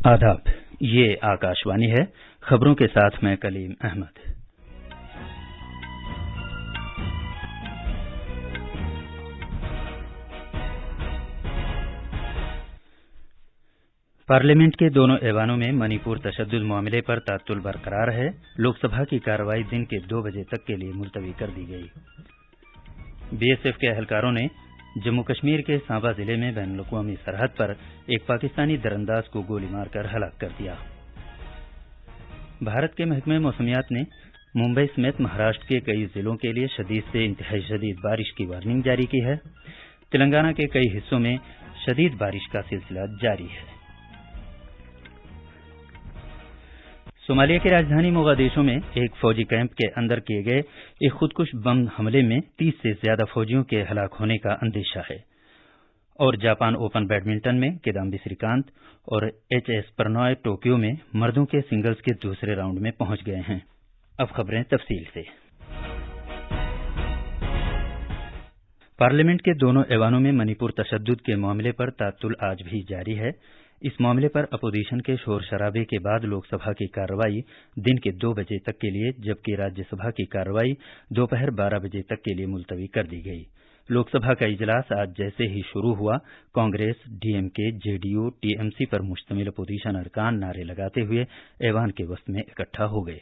आदाब, ये आकाशवाणी है। खबरों के साथ मैं कलीम अहमद। पार्लियामेंट के दोनों ऐवानों में मणिपुर तशद्दुद मामले पर तात्तुल बरकरार है। लोकसभा की कार्रवाई दिन के 2 बजे तक के लिए मुलतवी कर दी गई। बीएसएफ के एहलकारों ने जम्मू कश्मीर के सांबा जिले में बैनुल-अक़वामी सरहद पर एक पाकिस्तानी दरअंदाज को गोली मारकर हलाक कर दिया। भारत के महकमे मौसमियात ने मुंबई समेत महाराष्ट्र के कई जिलों के लिए शदीद से इंतहाई शदीद बारिश की वार्निंग जारी की है। तेलंगाना के कई हिस्सों में शदीद बारिश का सिलसिला जारी है। सोमालिया की राजधानी मोगादिशु में एक फौजी कैंप के अंदर किए गए एक खुदकुश बम हमले में 30 से ज्यादा फौजियों के हलाक होने का अंदेशा है। और जापान ओपन बैडमिंटन में किदाम्बी श्रीकांत और एचएस प्रणॉय टोक्यो में मर्दों के सिंगल्स के दूसरे राउंड में पहुंच गए हैं। अब खबरें तफसील से। पार्लियामेंट के दोनों ऐवानों में मणिपुर तशद्दुद के मामले पर तात्तुल आज भी जारी है। इस मामले पर अपोजिशन के शोर शराबे के बाद लोकसभा की कार्रवाई दिन के 2 बजे तक के लिए, जबकि राज्यसभा की कार्रवाई दोपहर 12 बजे तक के लिए मुलतवी कर दी गई। लोकसभा का इजलास आज जैसे ही शुरू हुआ, कांग्रेस, डीएमके, जेडीयू, टीएमसी पर मुश्तमिल अपोजिशन अरकान नारे लगाते हुए ऐवान के वसत में इकट्ठा हो गए।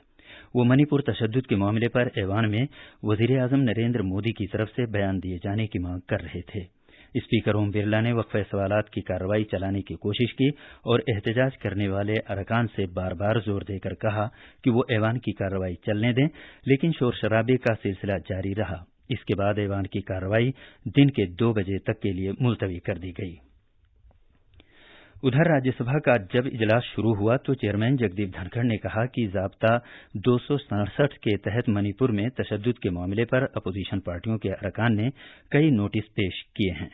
वो मणिपुर तशद्दुद के मामले पर ऐवान में वजीर आजम नरेंद्र मोदी की तरफ से बयान दिए जाने की मांग कर रहे थे। स्पीकर ओम बिरला ने वक्फे सवालात की कार्रवाई चलाने की कोशिश की और एहतजाज करने वाले अरकान से बार बार जोर देकर कहा कि वो ऐवान की कार्रवाई चलने दें, लेकिन शोर शराबे का सिलसिला जारी रहा। इसके बाद ऐवान की कार्रवाई दिन के 2 बजे तक के लिए मुलतवी कर दी गई। उधर राज्यसभा का जब इजलास शुरू हुआ तो चेयरमैन जगदीप धनखड़ ने कहा कि ज़ाब्ता 267 के तहत मणिपुर में तशद्दुद के मामले पर अपोजिशन पार्टियों के अरकान ने कई नोटिस पेश किए हैं।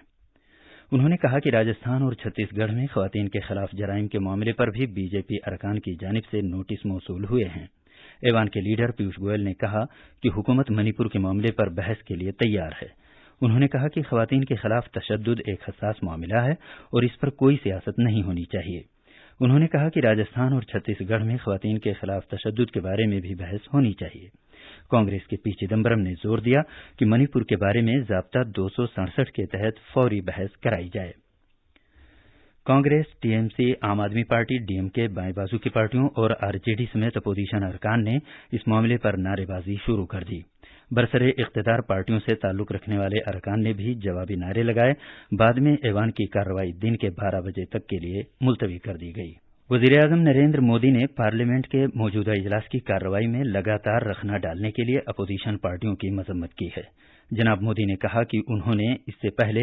उन्होंने कहा कि राजस्थान और छत्तीसगढ़ में खवातीन के खिलाफ जराइम के मामले पर भी बीजेपी अरकान की जानिब से नोटिस मौसूल हुए हैं। ऐवान के लीडर पीयूष गोयल ने कहा कि हुकूमत मणिपुर के मामले पर बहस के लिए तैयार है। उन्होंने कहा कि खवातीन के खिलाफ तशद्दुद एक हसास मामला है और इस पर कोई सियासत नहीं होनी चाहिए। उन्होंने कहा कि राजस्थान और छत्तीसगढ़ में खवातीन के खिलाफ तशद्दुद के बारे में भी बहस होनी चाहिए। कांग्रेस के पी चिदम्बरम ने जोर दिया कि मणिपुर के बारे में ज़ाब्ता 267 के तहत फौरी बहस कराई जाए। कांग्रेस, टीएमसी, आम आदमी पार्टी, डीएमके, बाएं बाजू की पार्टियों और आरजेडी समेत अपोजिशन अरकान ने इस मामले पर नारेबाजी शुरू कर दी। बरसरे इख्तिदार पार्टियों से ताल्लुक रखने वाले अरकान ने भी जवाबी नारे लगाए। बाद में ऐवान की कार्रवाई दिन के 12 बजे तक के लिए मुलतवी कर दी गई। वजीर आजम नरेंद्र मोदी ने पार्लियामेंट के मौजूदा इजलास की कार्रवाई में लगातार रखना डालने के लिए अपोजिशन पार्टियों की मजम्मत की है। जनाब मोदी ने कहा कि उन्होंने इससे पहले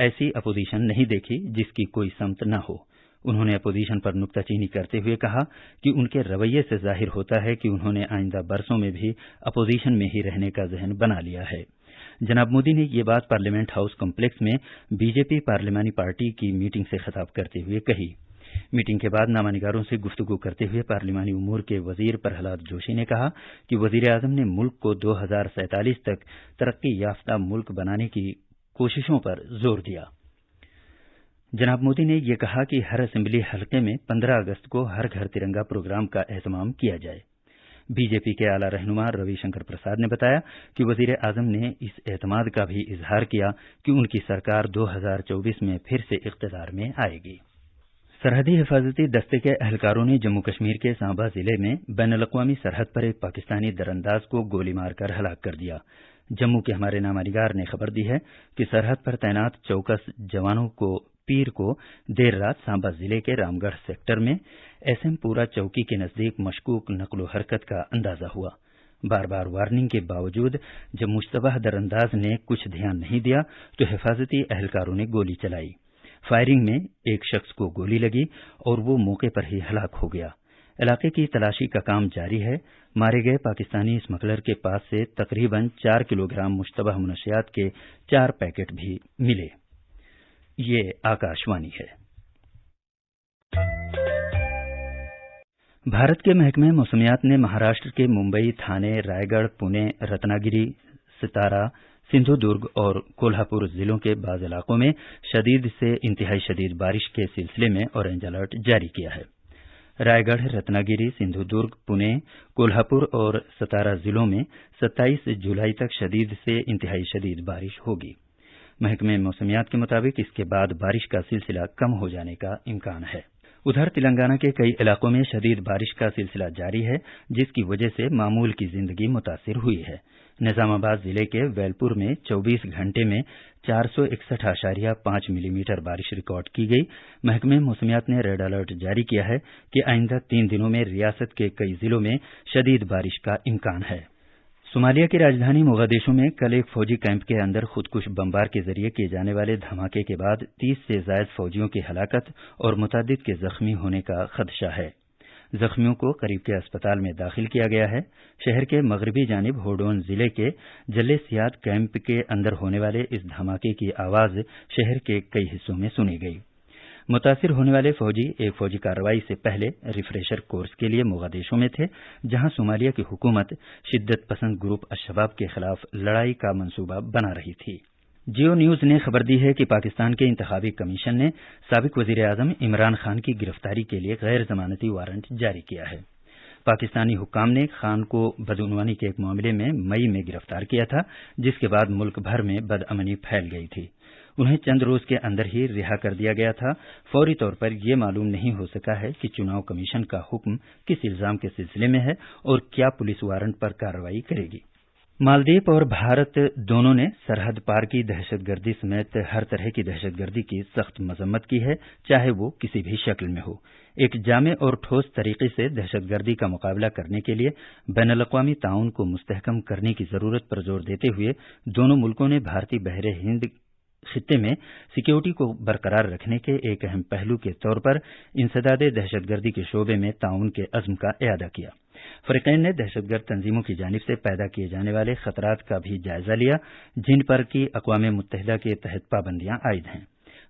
ऐसी अपोजिशन नहीं देखी जिसकी कोई समत न हो। उन्होंने अपोजिशन पर नुक्ताचीनी करते हुए कहा कि उनके रवैये से जाहिर होता है कि उन्होंने आइंदा बरसों में भी अपोजिशन में ही रहने का ज़हन बना लिया है। जनाब मोदी ने ये बात पार्लियामेंट हाउस कॉम्प्लेक्स में बीजेपी पार्लियामानी पार्टी की मीटिंग से खिताब करते हुए कही। मीटिंग के बाद नामानिगारों से गुफ्तगू करते हुए पार्लियामानी उमूर के वजीर प्रहलाद जोशी ने कहा कि वजीर आजम ने मुल्क को 2047 तक तरक्की याफ्ता मुल्क बनाने की कोशिशों पर जोर दिया। जनाब मोदी ने यह कहा कि हर असेंबली हलके में 15 अगस्त को हर घर तिरंगा प्रोग्राम का एहतमाम किया जाए। बीजेपी के आला रहनुमा रविशंकर प्रसाद ने बताया कि वजीर आजम ने इस एतमाद का भी इजहार किया कि उनकी सरकार 2024 में फिर से इख्तिदार में आएगी। सरहदी हिफाजती दस्ते के एहलकारों ने जम्मू कश्मीर के सांबा जिले में बैनुल-अक़वामी सरहद पर एक पाकिस्तानी दरअंदाज को गोली मारकर हलाक कर दिया। जम्मू के हमारे नामानिगार ने खबर दी है कि सरहद पर तैनात चौकस जवानों को पीर को देर रात सांबा जिले के रामगढ़ सेक्टर में एसएमपुरा चौकी के नजदीक मशकूक नकलो हरकत का अंदाजा हुआ। बार बार वार्निंग के बावजूद जब मुश्तबह दरअंदाज ने कुछ ध्यान नहीं दिया तो हिफाजती एहलकारों ने गोली चलाई। फायरिंग में एक शख्स को गोली लगी और वो मौके पर ही हलाक हो गया। इलाके की तलाशी का काम जारी है। मारे गए पाकिस्तानी स्मगलर के पास से तकरीबन 4 किलोग्राम मुश्तबह मुनशियात के 4 पैकेट भी मिले। ये आकाशवाणी है। भारत के महकमे मौसमियात ने महाराष्ट्र के मुंबई, थाने, रायगढ़, पुणे, रत्नागिरी, सतारा, सिंधुदुर्ग और कोल्हापुर जिलों के बाज़ इलाकों में शदीद से इंतहाई शदीद बारिश के सिलसिले में ऑरेंज अलर्ट जारी किया है। رائے گڑھ، رتناگیری، سندھو درگ، پونے، کولہاپور اور ستارا ضلعوں میں 27 جولائی تک شدید سے انتہائی شدید بارش ہوگی۔ محکمہ موسمیات کے مطابق اس کے بعد بارش کا سلسلہ کم ہو جانے کا امکان ہے۔ ادھر تلنگانہ کے کئی علاقوں میں شدید بارش کا سلسلہ جاری ہے، جس کی وجہ سے معمول کی زندگی متاثر ہوئی ہے۔ نظام آباد ضلع کے ویلپور میں 24 گھنٹے میں 461.5 ملی میٹر بارش ریکارڈ کی گئی۔ محکمہ موسمیات نے ریڈ الرٹ جاری کیا ہے کہ آئندہ 3 دنوں میں ریاست کے کئی ضلعوں میں شدید بارش کا امکان ہے۔ صومالیہ کی راجدھانی موغادیشو میں کل ایک فوجی کیمپ کے اندر خودکش بمبار کے ذریعے کیے جانے والے دھماکے کے بعد 30 سے زائد فوجیوں کی ہلاکت اور متعدد کے زخمی ہونے کا خدشہ ہے۔ زخمیوں کو قریب کے اسپتال میں داخل کیا گیا ہے۔ شہر کے مغربی جانب ہوڈون ضلع کے جلے سیاد کیمپ کے اندر ہونے والے اس دھماکے کی آواز شہر کے کئی حصوں میں سنی گئی۔ متاثر ہونے والے فوجی ایک فوجی کارروائی سے پہلے ریفریشر کورس کے لیے موغادیشو میں تھے، جہاں صومالیہ کی حکومت شدت پسند گروپ الشباب کے خلاف لڑائی کا منصوبہ بنا رہی تھی۔ جیو نیوز نے خبر دی ہے کہ پاکستان کے انتخابی کمیشن نے سابق وزیر اعظم عمران خان کی گرفتاری کے لیے غیر ضمانتی وارنٹ جاری کیا ہے۔ پاکستانی حکام نے خان کو بدعنوانی کے ایک معاملے میں مئی میں گرفتار کیا تھا، جس کے بعد ملک بھر میں بدامنی پھیل گئی تھی۔ انہیں چند روز کے اندر ہی رہا کر دیا گیا تھا۔ فوری طور پر یہ معلوم نہیں ہو سکا ہے کہ چناؤ کمیشن کا حکم کس الزام کے سلسلے میں ہے اور کیا پولیس وارنٹ پر کارروائی کرے گی۔ مالدیپ اور بھارت دونوں نے سرحد پار کی دہشت گردی سمیت ہر طرح کی دہشت گردی کی سخت مذمت کی ہے، چاہے وہ کسی بھی شکل میں ہو۔ ایک جامع اور ٹھوس طریقے سے دہشت گردی کا مقابلہ کرنے کے لیے بین الاقوامی تعاون کو مستحکم کرنے کی ضرورت پر زور دیتے ہوئے دونوں ملکوں نے بھارتی بحر ہند خطے میں سیکیورٹی کو برقرار رکھنے کے ایک اہم پہلو کے طور پر انسداد دہشت گردی کے شعبے میں تعاون کے عزم کا اعادہ کیا۔ فریقین نے دہشت گرد تنظیموں کی جانب سے پیدا کیے جانے والے خطرات کا بھی جائزہ لیا، جن پر کہ اقوام متحدہ کے تحت پابندیاں عائد ہیں۔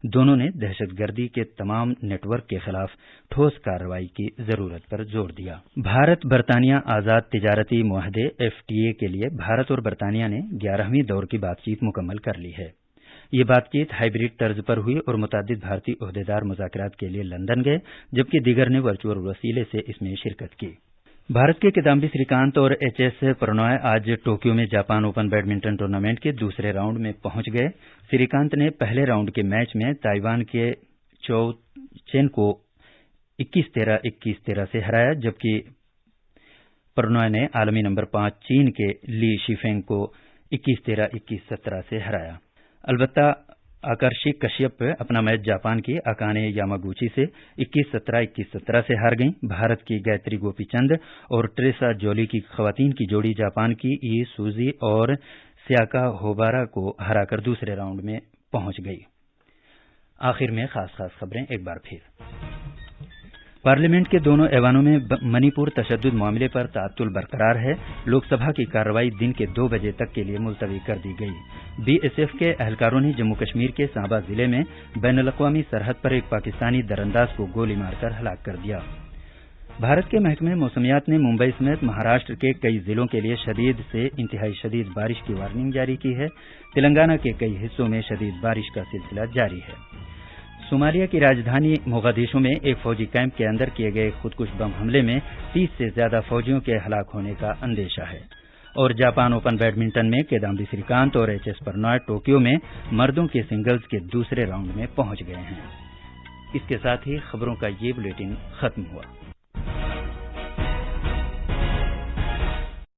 دونوں نے دہشت گردی کے تمام نیٹ ورک کے خلاف ٹھوس کارروائی کی ضرورت پر زور دیا۔ بھارت برطانیہ آزاد تجارتی معاہدے FTA کے لیے بھارت اور برطانیہ نے 11ویں دور کی بات چیت مکمل کر لی ہے۔ یہ بات چیت ہائیبریڈ طرز پر ہوئی اور متعدد بھارتی عہدیدار مذاکرات کے لیے لندن گئے، جبکہ دیگر نے ورچوئل وسیلے سے اس میں شرکت کی۔ بھارت کے کدامبی سری کانت اور HS پرنوائے آج ٹوکیو میں جاپان اوپن بیڈمنٹن ٹورنامنٹ کے دوسرے راؤنڈ میں پہنچ گئے۔ سری کانت نے پہلے راؤنڈ کے میچ میں تائیوان کے چو چین کو 21-13، 21-13 سے ہرایا، جبکہ پرنوائے نے عالمی نمبر 5 چین کے لی شیفینگ کو 21-13، 21-17 سے ہرایا۔ البتہ آکارشی کشیپ اپنا میچ جاپان کی اکانے یاماگوچی سے 21-17، 21-17 سے ہار گئیں۔ بھارت کی گایتری گوپی چند اور ٹریسا جولی کی خواتین کی جوڑی جاپان کی ای سوزی اور سیاکا ہوبارا کو ہرا کر دوسرے راؤنڈ میں پہنچ گئی۔ آخر میں خاص خبریں ایک بار پھر۔ پارلیمنٹ کے دونوں ایوانوں میں منی پور تشدد معاملے پر تعطل برقرار ہے۔ لوک سبھا کی کارروائی دن کے 2 بجے تک کے لیے ملتوی کر دی گئی۔ BSF کے اہلکاروں نے جموں کشمیر کے سانبا ضلع میں بین الاقوامی سرحد پر ایک پاکستانی درانداز کو گولی مار کر ہلاک کر دیا۔ بھارت کے محکمہ موسمیات نے ممبئی سمیت مہاراشٹر کے کئی ضلعوں کے لیے شدید سے انتہائی شدید بارش کی وارننگ جاری کی ہے۔ تلنگانہ کے کئی حصوں میں شدید بارش کا سلسلہ جاری ہے۔ صومالیہ کی راجدھانی موغادیشو میں ایک فوجی کیمپ کے اندر کیے گئے خودکش بم حملے میں 30 سے زیادہ فوجیوں کے ہلاک ہونے کا اندیشہ ہے۔ اور جاپان اوپن بیڈمنٹن میں کدامبی سری کانت اور HS پرنوائے ٹوکیو میں مردوں کے سنگلز کے دوسرے راؤنڈ میں پہنچ گئے ہیں۔ اس کے ساتھ ہی خبروں کا یہ بلیٹن ختم ہوا۔